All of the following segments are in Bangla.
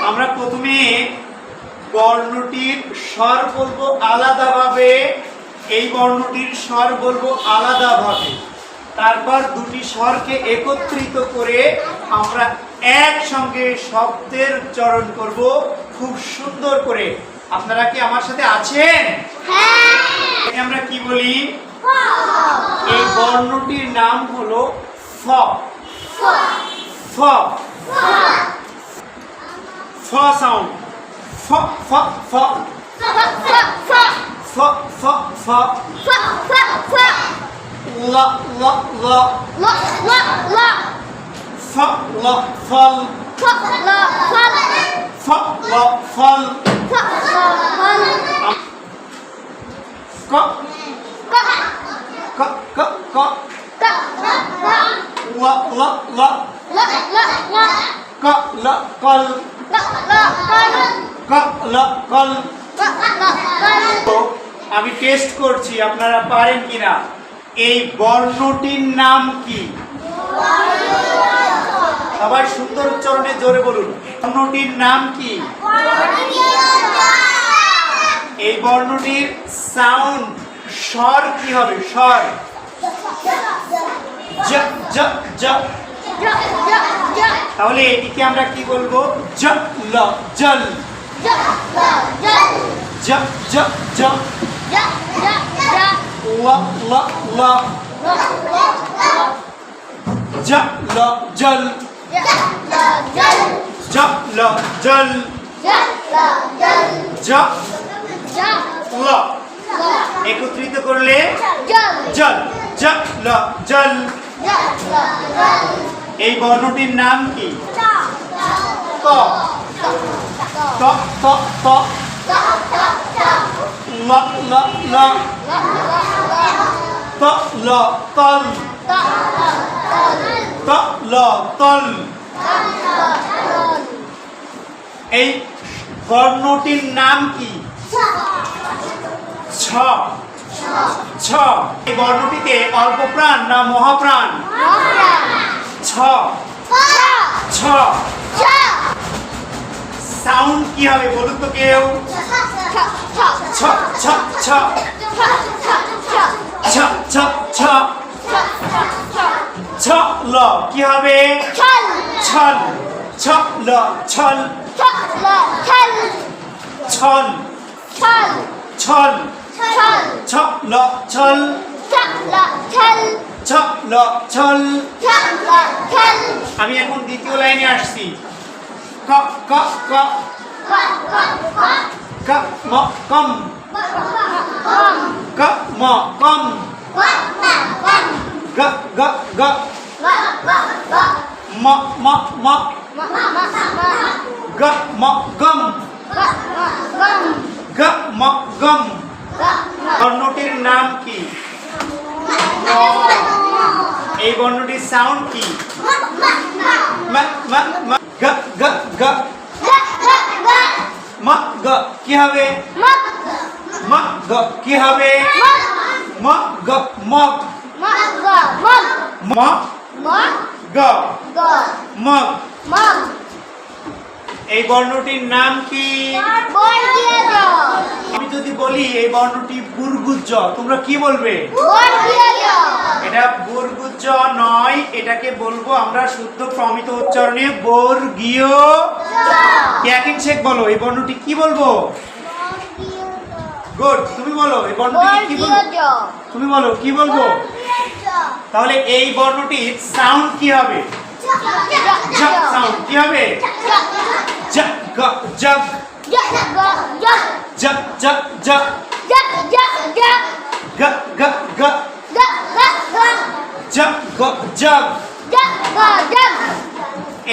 আমরা প্রথমে বর্ণটির স্বর বলবো আলাদাভাবে, এই বর্ণটির স্বর বলবো আলাদাভাবে, তারপর দুটি স্বরকে একত্রিত করে আমরা একসঙ্গে শব্দের উচ্চারণ করব খুব সুন্দর করে। আপনারা কি আমার সাথে আছেন? হ্যাঁ। আমরা কি বলি? এই বর্ণটির নাম হলো ফ। ফ ফ সাউন্ড। ফ ফ ফ ফ ফ ফ ল ল ল ফ ল ফল ফ ল ফল ক ক ক ক ল ল ল ক ল কল ক ল কল। আমি টেস্ট করছি আপনারা পারেন কিনা। এই বর্ণটির নাম কি? সবাই সুন্দর উচ্চারণে জোরে বলুন। বর্ণটির নাম কি? এই বর্ণটির সাউন্ড স্বর কি হবে? স্বর জ জ জ। তাহলে এটিকে আমরা কি বলবো? জ ল জল। জ জ জ ল ল ল জ ল জল। জ ল জল। জ ল একত্রিত করলে জল। জ ল জল। এই বর্ণটির নাম কি? ত ত ত ত ল ল ল ত ল তল ত ল তল। এই বর্ণটির নাম কি? ছ ছ। এই বর্ণটিতে অল্প প্রাণ না মহাপ্রাণ? ছ ছ। সাউন্ড কি হবে বলুন তো কেউ? ছ ছ ছ ছ ছ ছ। ছ ল কি হবে? ছল। ছ ল ছল। ছল ছল। ছ ল ছল। ছ ল ছল। আমি এখন দ্বিতীয় লাইনে আসছি। ক ক ক ক ম কম ক ম কম গ গ গ ম ম ম গ ম গম গ ম গম। বর্ণটির নাম কি? এই বর্ণটির সাউন্ড কি? ম ম ম গ গ গ ম গ কি হবে? ম গ কি হবে? ম গ মগ ম গ মগ। এই বর্ণটির নাম কি? আমি যদি বলি এই বর্ণটি বুর্গুজ, তোমরা কি বলবে? এটা বুর্গুজ নয়, এটাকে বলবো আমরা শুদ্ধ প্রমিত উচ্চারণে বর্গীয়। ইয়াকিন শেখ বলো এই বর্ণটি কি বলবো? গুড, তুমি বলো এই বর্ণটি কি বলবো? তুমি বলো কি বলবো? তাহলে এই বর্ণটির সাউন্ড কি হবে? জ সাউন্ড কি হবে? জ গ জগ জ জ জ গ গ গ জ গ জগ।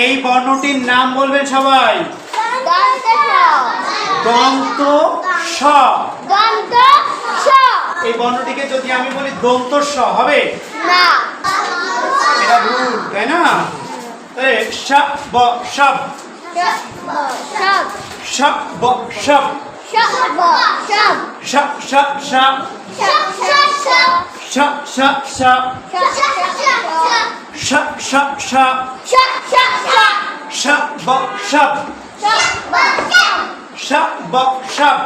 এই বর্ণটির নাম বলবেন সবাই। দন্ত স। এই বর্ণটিকে যদি আমি বলি দন্ত স হবে না? এটা ভুল, তাই না? স ব সব স ব সব স স স স স স স স স স ব সব শ ব সব।